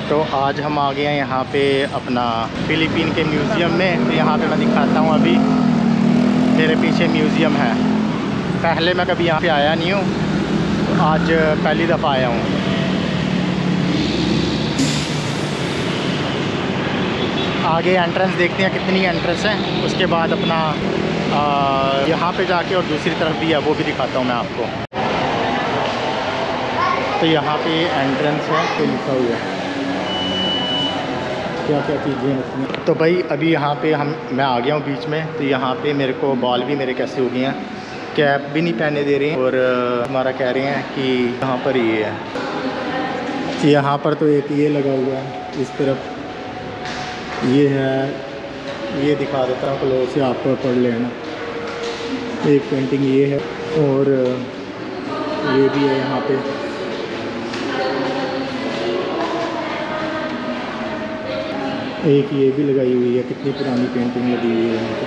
तो आज हम आ गए हैं यहाँ पे अपना फ़िलीपीन के म्यूज़ियम में। तो यहाँ पे मैं दिखाता हूँ, अभी मेरे पीछे म्यूज़ियम है। पहले मैं कभी यहाँ पे आया नहीं हूँ, तो आज पहली दफ़ा आया हूँ। आगे एंट्रेंस देखते हैं कितनी एंट्रेंस है, उसके बाद अपना यहाँ पे जाके और दूसरी तरफ भी है वो भी दिखाता हूँ मैं आपको। तो यहाँ पे एंट्रेंस है, तो लिखा हुआ है क्या क्या चीज़ें हैं। तो भाई अभी यहाँ पे मैं आ गया हूँ बीच में। तो यहाँ पे मेरे को बाल भी मेरे कैसे हो गए हैं, कैप भी नहीं पहने दे रहे हैं, और हमारा कह रहे हैं कि यहाँ पर ये है। यहाँ पर तो एक ये लगा हुआ है, इस तरफ ये है, ये दिखा देता हूँ क्लोज से, आप पढ़ लेना। एक पेंटिंग ये है और ये भी है यहाँ पे। एक ये भी लगाई हुई है, कितनी पुरानी पेंटिंग लगी हुई है यहाँ पे।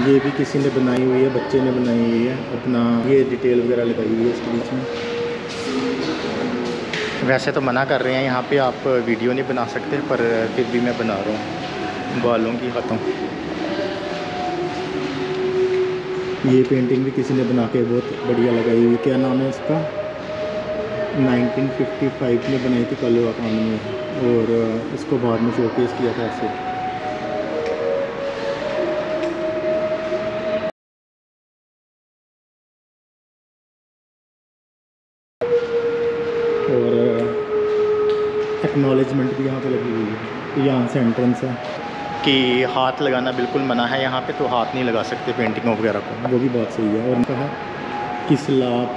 ये भी किसी ने बनाई हुई है, बच्चे ने बनाई हुई है अपना, ये डिटेल वगैरह लगाई हुई है इसके बीच में। वैसे तो मना कर रहे हैं यहाँ पे आप वीडियो नहीं बना सकते, पर फिर भी मैं बना रहा हूँ बालों की हाथों। ये पेंटिंग भी किसी ने बना के बहुत बढ़िया लगाई हुई है। क्या नाम है इसका? 1955 में बनाई थी कलवा खान में, और इसको बाद में शोकेस किया था ऐसे। और एक्नॉलेजमेंट भी यहाँ पे लगी हुई है। यहाँ से एंट्रेंस है कि हाथ लगाना बिल्कुल मना है यहाँ पे, तो हाथ नहीं लगा सकते पेंटिंगों वगैरह को, वो भी बात सही है। और उनका है किसलाप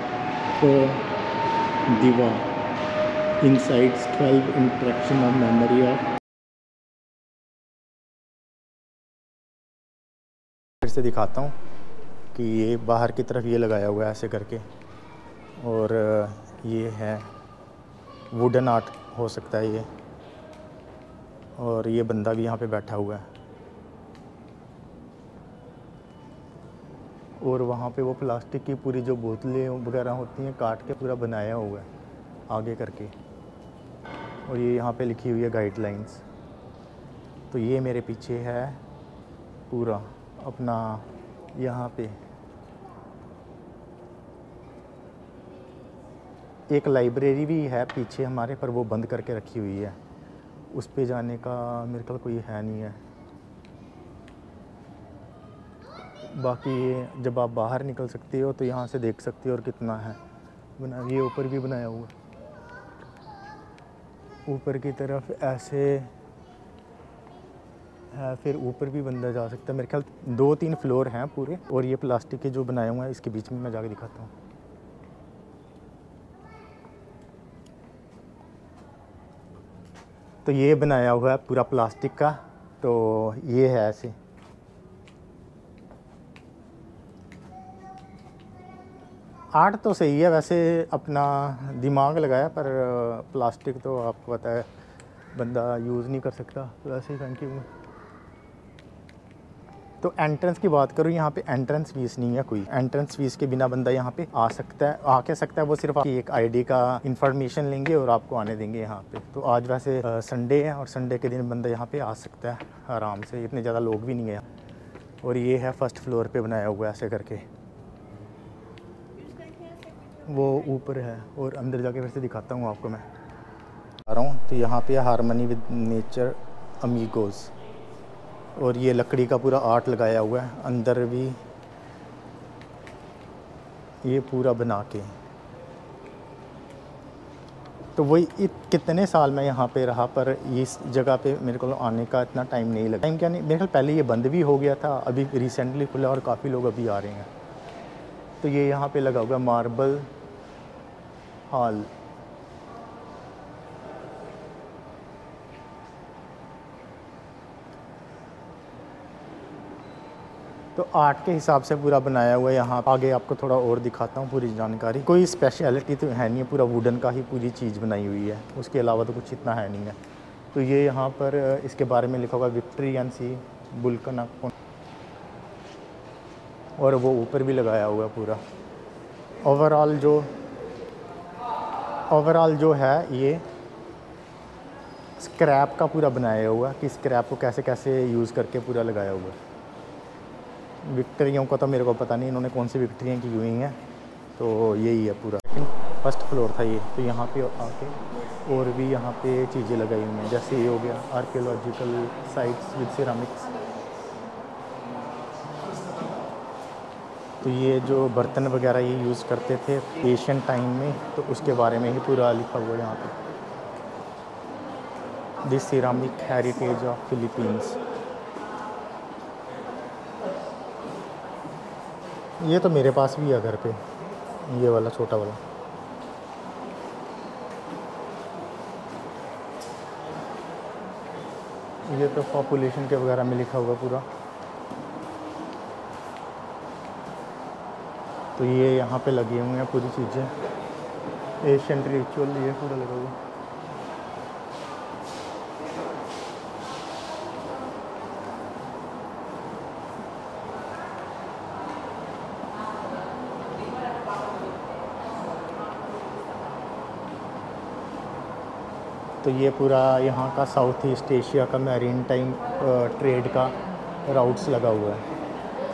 दीवा insides 12 interaction of memory of. फिर से दिखाता हूँ कि ये बाहर की तरफ ये लगाया हुआ है ऐसे करके, और ये है वुडन आर्ट हो सकता है ये, और ये बंदा भी यहाँ पे बैठा हुआ है। और वहाँ पे वो प्लास्टिक की पूरी जो बोतलें वगैरह होती हैं काट के पूरा बनाया हुआ है आगे करके, और ये यहाँ पे लिखी हुई है गाइडलाइंस। तो ये मेरे पीछे है पूरा अपना, यहाँ पे एक लाइब्रेरी भी है पीछे हमारे, पर वो बंद करके रखी हुई है। उस पे जाने का मेरे ख्याल कोई है नहीं है। बाकी जब आप बाहर निकल सकते हो तो यहाँ से देख सकते हो और कितना है बना। ये ऊपर भी बनाया हुआ है, ऊपर की तरफ ऐसे है, फिर ऊपर भी बंदा जा सकता है। मेरे ख्याल 2-3 फ्लोर हैं पूरे, और ये प्लास्टिक के जो बनाए हुए हैं इसके बीच में मैं जाके दिखाता हूँ। तो ये बनाया हुआ है पूरा प्लास्टिक का, तो ये है ऐसे। आर्ट तो सही है वैसे, अपना दिमाग लगाया, पर प्लास्टिक तो आपको पता है बंदा यूज़ नहीं कर सकता, वैसे ही थैंक यू। तो एंट्रेंस की बात करूँ, यहाँ पे एंट्रेंस फीस नहीं है कोई। एंट्रेंस फीस के बिना बंदा यहाँ पे आ सकता है, आके सकता है। वो सिर्फ आपकी एक आईडी का इंफॉर्मेशन लेंगे और आपको आने देंगे यहाँ पे। तो आज वैसे संडे है, और संडे के दिन बंदा यहाँ पे आ सकता है आराम से, इतने ज़्यादा लोग भी नहीं है। और ये है फर्स्ट फ्लोर पे बनाया हुआ है ऐसे करके, वो ऊपर है। और अंदर जाके फिर से दिखाता हूँ आपको मैं आ रहा हूँ। तो यहाँ पे हारमनी विद नेचर अमीगोज़, और ये लकड़ी का पूरा आर्ट लगाया हुआ है अंदर भी, ये पूरा बना के। तो वही कितने साल मैं यहाँ पे रहा, पर इस जगह पे मेरे को आने का इतना टाइम नहीं लगा। टाइम क्या नहीं, मेरे ख्याल पहले ये बंद भी हो गया था, अभी रिसेंटली खुला और काफ़ी लोग अभी आ रहे हैं। तो ये यहाँ पे लगा हुआ मार्बल हॉल। तो आर्ट के हिसाब से पूरा बनाया हुआ है। यहाँ आगे आपको थोड़ा और दिखाता हूँ पूरी जानकारी। कोई स्पेशलिटी तो है नहीं है, पूरा वुडन का ही पूरी चीज़ बनाई हुई है, उसके अलावा तो कुछ इतना है नहीं है। तो ये यहाँ पर इसके बारे में लिखा होगा विक्ट्री एंड सी बुल्कना, और वो ऊपर भी लगाया हुआ पूरा। ओवरऑल जो है ये स्क्रैप का पूरा बनाया हुआ कि स्क्रैप को कैसे कैसे यूज़ करके पूरा लगाया हुआ है। विक्टरियों का तो मेरे को पता नहीं इन्होंने कौन सी विक्टरियाँ की हुई हैं, तो यही है पूरा। फर्स्ट फ्लोर था ये, तो यहाँ पे आके और भी यहाँ पे चीज़ें लगाई हुई हैं, जैसे ये हो गया आर्कियोलॉजिकल साइट्स विद सिरामिक्स। तो ये जो बर्तन वगैरह ये यूज़ करते थे एशियन टाइम में, तो उसके बारे में ही पूरा लिखा हुआ है यहाँ पे, this ceramic heritage of Philippines. ये तो मेरे पास भी है घर पे, ये वाला छोटा वाला। ये तो पॉपुलेशन के वगैरह में लिखा हुआ पूरा। तो ये यहाँ पे लगे हुए हैं पूरी चीज़ें, एशियन रिचुअल ये पूरा लगा हुआ। तो ये पूरा यहाँ का साउथ ईस्ट एशिया का मैरीन टाइम ट्रेड का राउट्स लगा हुआ है,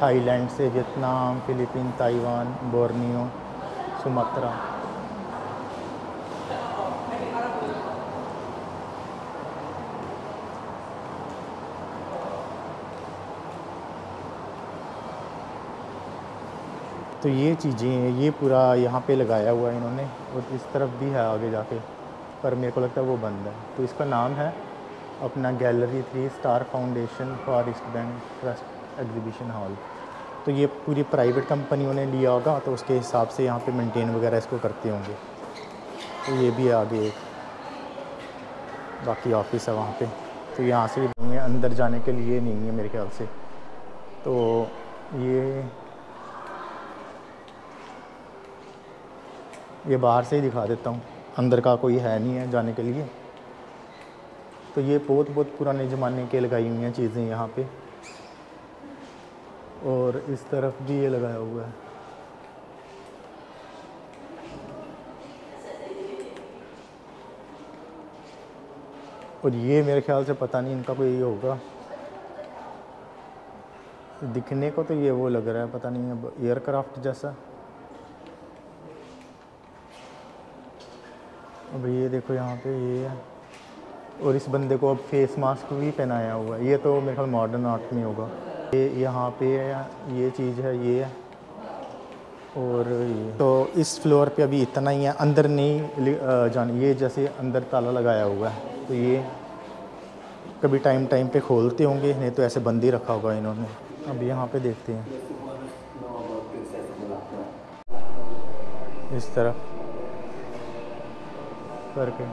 थाईलैंड से Vietnam, Philippine, Taiwan, Borneo, Sumatra. तो ये चीज़ें ये पूरा यहाँ पे लगाया हुआ है इन्होंने, और इस तरफ भी है आगे जाके, पर मेरे को लगता है वो बंद है। तो इसका नाम है अपना gallery 3 star foundation for east bank trust exhibition hall. तो ये पूरी प्राइवेट कंपनियों ने लिया होगा, तो उसके हिसाब से यहाँ पे मेंटेन वगैरह इसको करते होंगे। तो ये भी है आगे एक, बाकी ऑफिस है वहाँ पे। तो यहाँ से भी अंदर जाने के लिए नहीं है मेरे ख्याल से। तो ये बाहर से ही दिखा देता हूँ, अंदर का कोई है नहीं है जाने के लिए। तो ये बहुत पुराने ज़माने के लगाई हुई हैं चीज़ें यहाँ पे, और इस तरफ भी ये लगाया हुआ है। और ये मेरे ख्याल से पता नहीं इनका कोई ये होगा, दिखने को तो ये वो लग रहा है, पता नहीं अब एयरक्राफ्ट जैसा। अब ये देखो यहाँ पे ये है, और इस बंदे को अब फेस मास्क भी पहनाया हुआ है। ये तो मेरे ख्याल मॉडर्न आर्ट में होगा। ये यहाँ पे ये चीज़ है ये है, और ये तो इस फ्लोर पे अभी इतना ही है, अंदर नहीं जाने। ये जैसे अंदर ताला लगाया हुआ है, तो ये कभी टाइम पे खोलते होंगे, नहीं तो ऐसे बंद ही रखा होगा इन्होंने। अब यहाँ पे देखते हैं इस तरफ करके।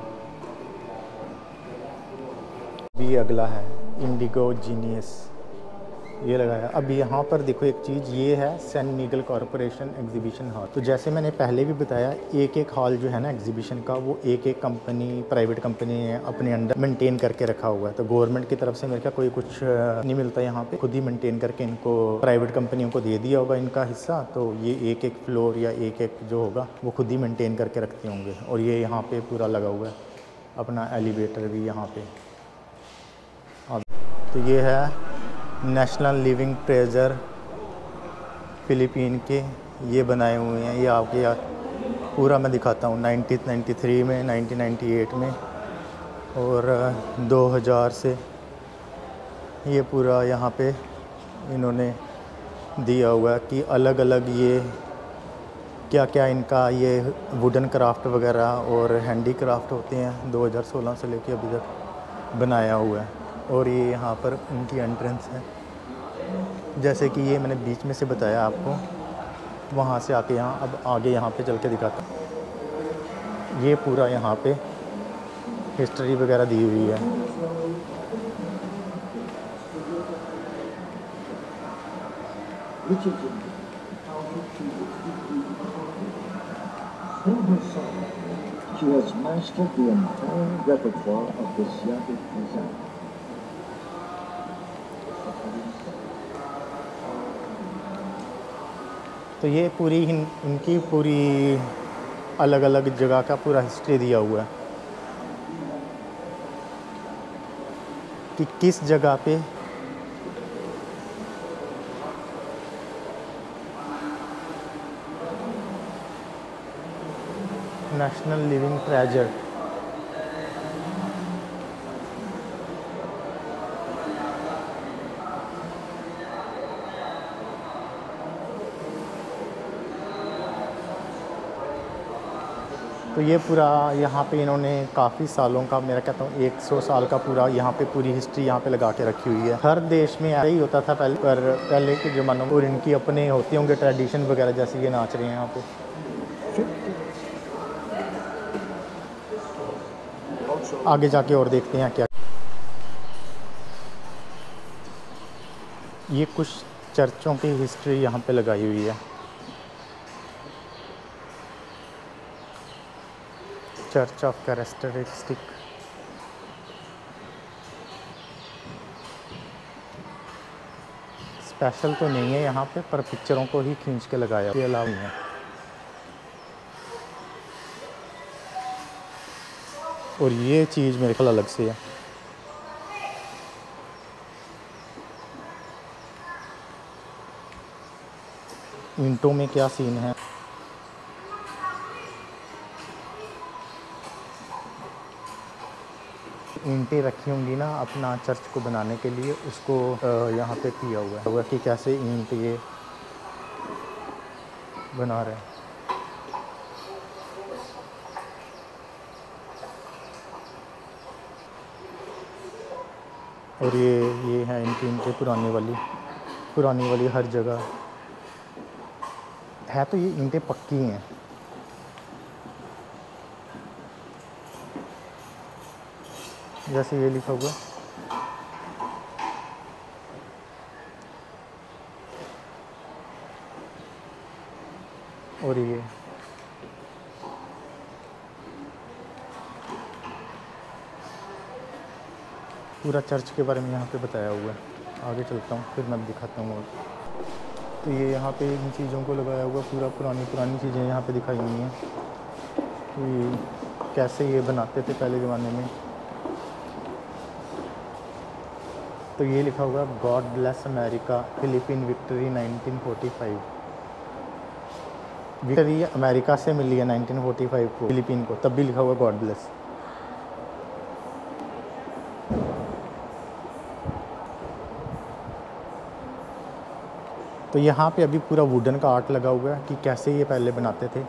भी अगला है इंडिगो जीनियस, ये लगाया। अब यहाँ पर देखो एक चीज़, ये है San Miguel corporation exhibition hall. तो जैसे मैंने पहले भी बताया, एक हॉल जो है ना एग्जीबिशन का, वो एक कंपनी, प्राइवेट कंपनी ने अपने अंडर मेंटेन करके रखा हुआ है। तो गवर्नमेंट की तरफ से मेरे ख्याल कोई कुछ नहीं मिलता यहाँ पे, खुद ही मेंटेन करके इनको प्राइवेट कंपनियों को दे दिया होगा इनका हिस्सा। तो ये एक फ्लोर या एक जो होगा वो खुद ही मेंटेन करके रखते होंगे। और ये यहाँ पर पूरा लगा हुआ है अपना एलिवेटर भी यहाँ पर। तो ये है नेशनल लिविंग ट्रेजर फ़िलीपीन के, ये बनाए हुए हैं। ये आपके यार पूरा मैं दिखाता हूँ, 1993 में, 1998 में और 2000 से ये पूरा यहाँ पे इन्होंने दिया हुआ है कि अलग अलग ये क्या क्या इनका ये वुडन क्राफ्ट वगैरह और हैंडी क्राफ्ट होते हैं 2016 से लेके अभी तक बनाया हुआ है। और ये यहाँ पर उनकी एंट्रेंस है, जैसे कि ये मैंने बीच में से बताया आपको, वहाँ से आके यहाँ अब आगे यहाँ पे चल के दिखाता हूँ। ये पूरा यहाँ पे हिस्ट्री वगैरह दी हुई है। She has mastered the entire repertoire of the Asiatic design. तो ये पूरी इनकी पूरी अलग अलग जगह का पूरा हिस्ट्री दिया हुआ है। कि किस जगह पे नेशनल लिविंग ट्रेजर तो ये पूरा यहाँ पे इन्होंने काफ़ी सालों का, मेरा कहता हूँ 100 साल का पूरा यहाँ पे पूरी हिस्ट्री यहाँ पे लगा के रखी हुई है। हर देश में ऐसा ही होता था पहले, पर पहले के ज़मानों में, और इनकी अपने होते होंगे ट्रेडिशन वगैरह, जैसे ये नाच रहे हैं यहाँ पे। आगे जाके और देखते हैं क्या। ये कुछ चर्चों की हिस्ट्री यहाँ पे लगाई हुई है। चर्च ऑफ कैरेक्टरिस्टिक, स्पेशल तो नहीं है यहाँ पे, पर पिक्चरों को ही खींच के लगाया, ये अलाउ नहीं है। और ये चीज़ मेरे ख्याल अलग से है। ईंटों में क्या सीन है। ईंटें रखी होंगी ना अपना चर्च को बनाने के लिए, उसको यहाँ पे किया हुआ है कि कैसे ईंट ये बना रहे हैं। और ये है इनकी ईंटें पुरानी वाली हर जगह है। तो ये ईंटें पक्की हैं। जैसे ये लिखा हुआ, और ये पूरा चर्च के बारे में यहाँ पे बताया हुआ है। आगे चलता हूँ फिर मैं दिखाता हूँ। और तो ये यहाँ पे इन चीज़ों को लगाया हुआ, पूरा पुरानी चीज़ें यहाँ पे दिखाई हुई हैं कि कैसे ये बनाते थे पहले ज़माने में। तो ये लिखा हुआ God bless America, Philippine victory 1945। Victory America से मिली है 1945 को फिलीपीन को, तब भी लिखा हुआ गॉड ब्लेस। तो यहाँ पे अभी पूरा वुडन का आर्ट लगा हुआ है कि कैसे ये पहले बनाते थे,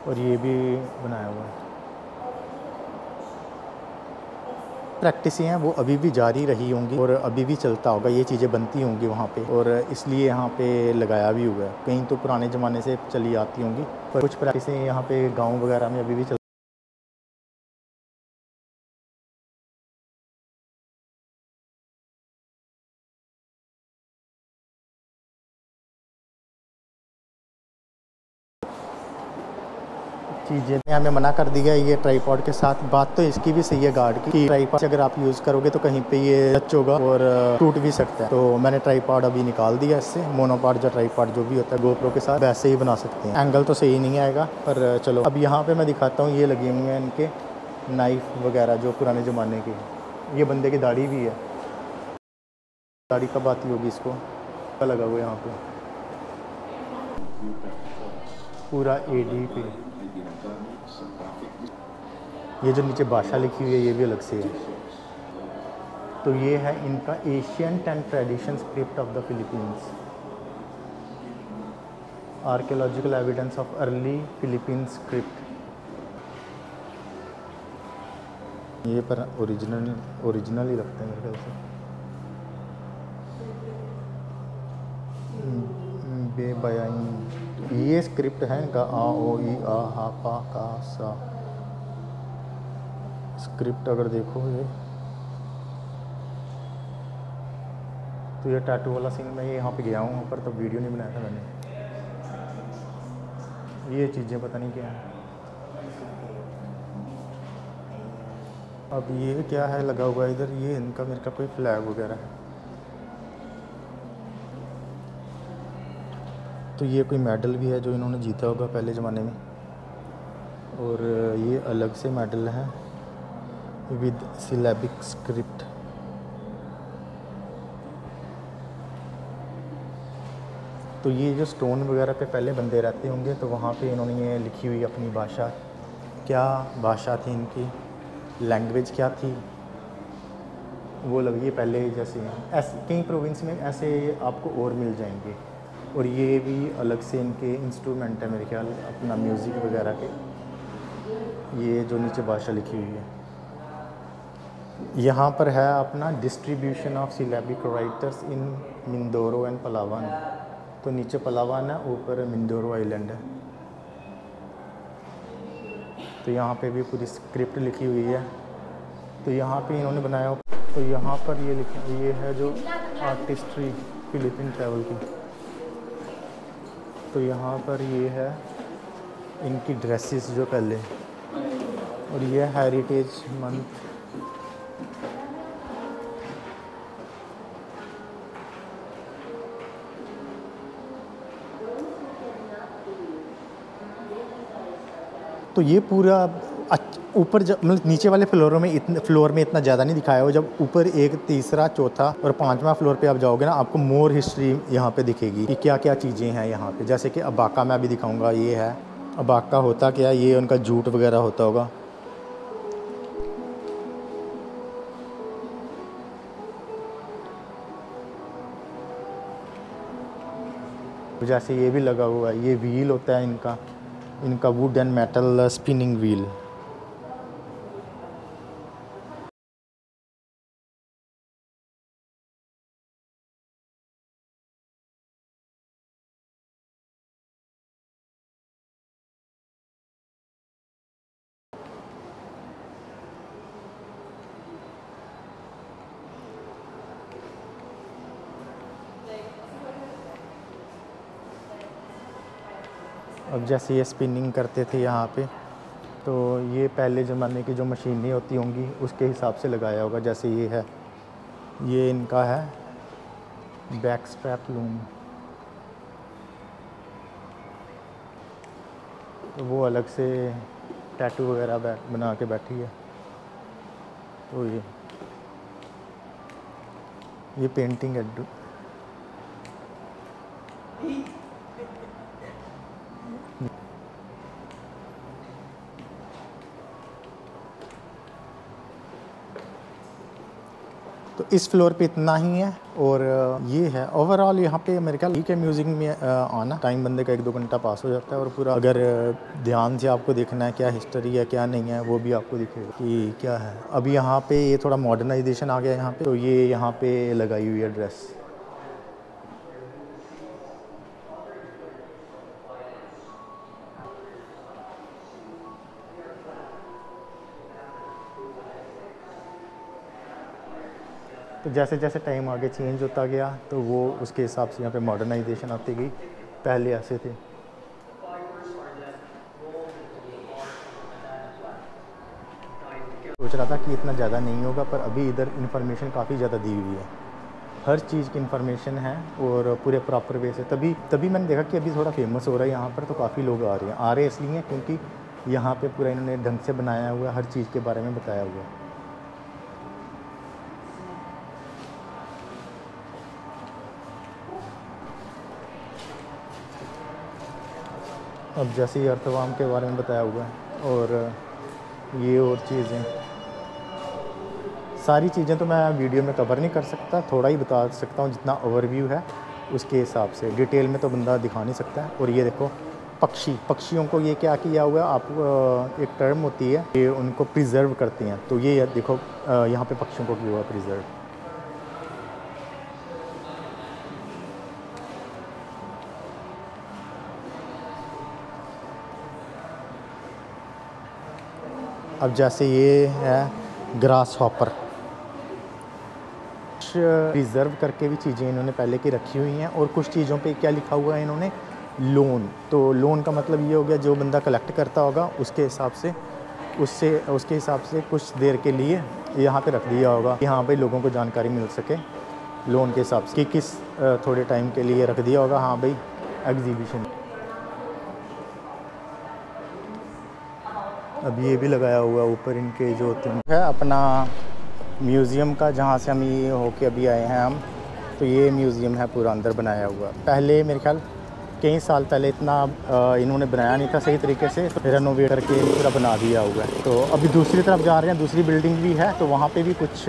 और ये भी बनाया हुआ है। प्रैक्टिसें हैं वो अभी भी जारी रही होंगी और अभी भी चलता होगा, ये चीज़ें बनती होंगी वहाँ पे, और इसलिए यहाँ पे लगाया भी हुआ है। कहीं तो पुराने ज़माने से चली आती होंगी, पर कुछ प्रैक्टिसें यहाँ पे गाँव वगैरह में अभी भी चल। चीज़ें हमें मना कर दिया ये ट्राईपॉड के साथ। बात तो इसकी भी सही है गार्ड की, ट्राईपॉड अगर आप यूज़ करोगे तो कहीं पे ये टच होगा और टूट भी सकता है। तो मैंने ट्राईपॉड अभी निकाल दिया इससे। मोनोपॉड या ट्राईपॉड जो भी होता है गोप्रो के साथ वैसे ही बना सकते हैं। एंगल तो सही नहीं आएगा, पर चलो। अब यहाँ पर मैं दिखाता हूँ, ये लगे हुए हैं इनके नाइफ वगैरह जो पुराने ज़माने के। ये बंदे की दाढ़ी भी है, दाढ़ी कब आती होगी इसको, लगा हुआ यहाँ पे पूरा एडी पे। ये जो नीचे भाषा लिखी हुई है ये भी अलग से है। तो ये है इनका ancient and tradition script of the Philippines, archaeological evidence of early Philippine script. ये पर ओरिजिनल ही लगता है मेरे ख्याल से। बेबयाइन ये स्क्रिप्ट है इनका, आ ओ ई आ हा पा का सा स्क्रिप्ट। अगर देखो ये तो ये टैटू वाला सीन, मैं यहाँ पे गया हूँ वहाँ पर, तब वीडियो नहीं बनाया था मैंने। ये चीज़ें पता नहीं क्या है। अब ये क्या है लगा हुआ इधर, ये इनका मेरे का कोई फ्लैग वगैरह है। तो ये कोई मेडल भी है जो इन्होंने जीता होगा पहले ज़माने में, और ये अलग से मेडल है विद सिलेबिक स्क्रिप्ट। तो ये जो स्टोन वगैरह पे पहले बंदे रहते होंगे, तो वहाँ पे इन्होंने ये लिखी हुई अपनी भाषा, क्या भाषा थी इनकी, लैंग्वेज क्या थी, वो लगी पहले जैसे ऐसे कई प्रोविंस में ऐसे आपको और मिल जाएंगे। और ये भी अलग से इनके इंस्ट्रूमेंट है मेरे ख्याल, अपना म्यूज़िक वगैरह के। ये जो नीचे भाषा लिखी हुई है, यहाँ पर है अपना distribution of syllabic writers in Mindoro and Palawan. तो नीचे पलावन है, ऊपर मिंदोरो आइलैंड है। तो यहाँ पे भी पूरी स्क्रिप्ट लिखी हुई है। तो यहाँ पे इन्होंने बनाया, तो यहाँ पर ये लिखा, ये है जो आर्टिस्ट्री फिलिपीन ट्रैवल की। तो यहाँ पर ये है इनकी ड्रेसेस जो पहले, और ये हेरिटेज मंथ। तो ये पूरा ऊपर जब मतलब नीचे वाले फ्लोर में इतना ज़्यादा नहीं दिखाया हो। जब ऊपर एक तीसरा चौथा और पांचवा फ्लोर पे आप जाओगे ना, आपको मोर हिस्ट्री यहाँ पे दिखेगी कि क्या क्या चीज़ें हैं यहाँ पे। जैसे कि अबाका मैं अभी दिखाऊंगा, ये है अबाका होता क्या, ये उनका जूट वगैरह होता होगा। जैसे ये भी लगा हुआ है, ये व्हील होता है इनका would and metal spinning wheel. अब जैसे ये स्पिनिंग करते थे यहाँ पे, तो ये पहले ज़माने की जो मशीनें होती होंगी उसके हिसाब से लगाया होगा। जैसे ये है, ये इनका है बैक स्ट्रैप लूम। तो वो अलग से टैटू वगैरह बना के बैठी है। तो ये पेंटिंग है। तो इस फ्लोर पे इतना ही है। और ये है ओवरऑल यहाँ पे मेरे ख्याल ठीक है। म्यूज़िक में आना टाइम बंदे का 1-2 घंटा पास हो जाता है, और पूरा अगर ध्यान से आपको देखना है क्या हिस्ट्री है क्या नहीं है, वो भी आपको दिखेगा कि क्या है। अभी यहाँ पे ये थोड़ा मॉडर्नाइजेशन आ गया यहाँ पे, तो ये यहाँ पे लगाई हुई है ड्रेस। तो जैसे जैसे टाइम आगे चेंज होता गया, तो वो उसके हिसाब से यहाँ पे मॉडर्नाइजेशन आती गई। पहले ऐसे थे। सोच रहा था कि इतना ज़्यादा नहीं होगा, पर अभी इधर इन्फॉर्मेशन काफ़ी ज़्यादा दी हुई है। हर चीज़ की इन्फॉर्मेशन है और पूरे प्रॉपर वे से। तभी मैंने देखा कि अभी थोड़ा फेमस हो रहा है यहाँ पर, तो काफ़ी लोग आ रहे हैं इसलिए क्योंकि यहाँ पे पूरा इन्होंने ढंग से बनाया हुआ है, हर चीज़ के बारे में बताया हुआ है। अब जैसे ही अर्थवाम के बारे में बताया हुआ है, और ये और चीज़ें, सारी चीज़ें तो मैं वीडियो में कवर नहीं कर सकता, थोड़ा ही बता सकता हूँ जितना ओवरव्यू है उसके हिसाब से। डिटेल में तो बंदा दिखा नहीं सकता है। और ये देखो पक्षियों को ये क्या किया हुआ है, आप एक टर्म होती है, ये उनको प्रिजर्व करते हैं। तो ये देखो यहाँ पे पक्षियों को किया हुआ प्रिजर्व। अब जैसे ये है ग्रास हॉपर, रिज़र्व करके भी चीज़ें इन्होंने पहले की रखी हुई हैं। और कुछ चीज़ों पे क्या लिखा हुआ है इन्होंने, लोन। तो लोन का मतलब ये हो गया जो बंदा कलेक्ट करता होगा उसके हिसाब से उसके हिसाब से कुछ देर के लिए यहाँ पे रख दिया होगा, यहाँ पे लोगों को जानकारी मिल सके लोन के हिसाब से कि किस थोड़े टाइम के लिए रख दिया होगा। हाँ भाई, एग्जीबिशन। अब ये भी लगाया हुआ ऊपर इनके जो होते हैं अपना म्यूज़ियम का, जहाँ से हम ये होके अभी आए हैं हम। तो ये म्यूज़ियम है पूरा अंदर बनाया हुआ। पहले मेरे ख्याल कई साल पहले इतना इन्होंने बनाया नहीं था सही तरीके से, तो रेनोवेट करके पूरा बना दिया हुआ है। तो अभी दूसरी तरफ जा रहे हैं, दूसरी बिल्डिंग भी है, तो वहाँ पे भी कुछ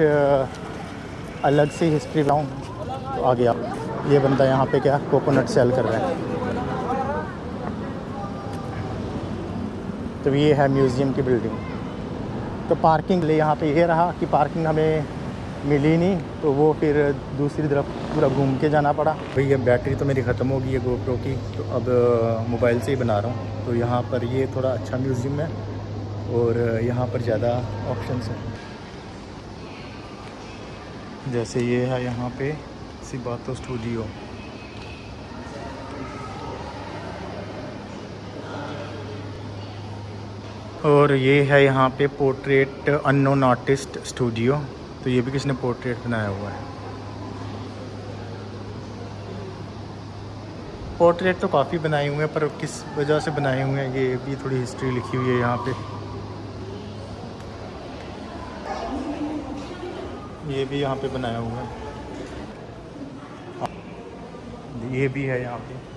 अलग से हिस्ट्री बनाऊँ। तो आ गया ये बंदा यहाँ पे क्या कोकोनट सेल कर रहा है। तो ये है म्यूज़ियम की बिल्डिंग। तो पार्किंग ले यहाँ पे ये रहा कि पार्किंग हमें मिली नहीं, तो वो फिर दूसरी तरफ पूरा घूम के जाना पड़ा। भैया बैटरी तो मेरी ख़त्म हो गई है गोप्रो की, तो अब मोबाइल से ही बना रहा हूँ। तो यहाँ पर ये थोड़ा अच्छा म्यूज़ियम है और यहाँ पर ज़्यादा ऑप्शंस हैं। जैसे ये है यहाँ पे सिबातो स्टूडियो, और ये है यहाँ पे पोर्ट्रेट अननोन आर्टिस्ट स्टूडियो। तो ये भी किसी ने पोर्ट्रेट बनाया हुआ है। पोर्ट्रेट तो काफ़ी बनाए हुए हैं, पर किस वजह से बनाए हुए हैं ये भी थोड़ी हिस्ट्री लिखी हुई है यहाँ पे। ये भी यहाँ पे बनाया हुआ है, ये भी है यहाँ पे।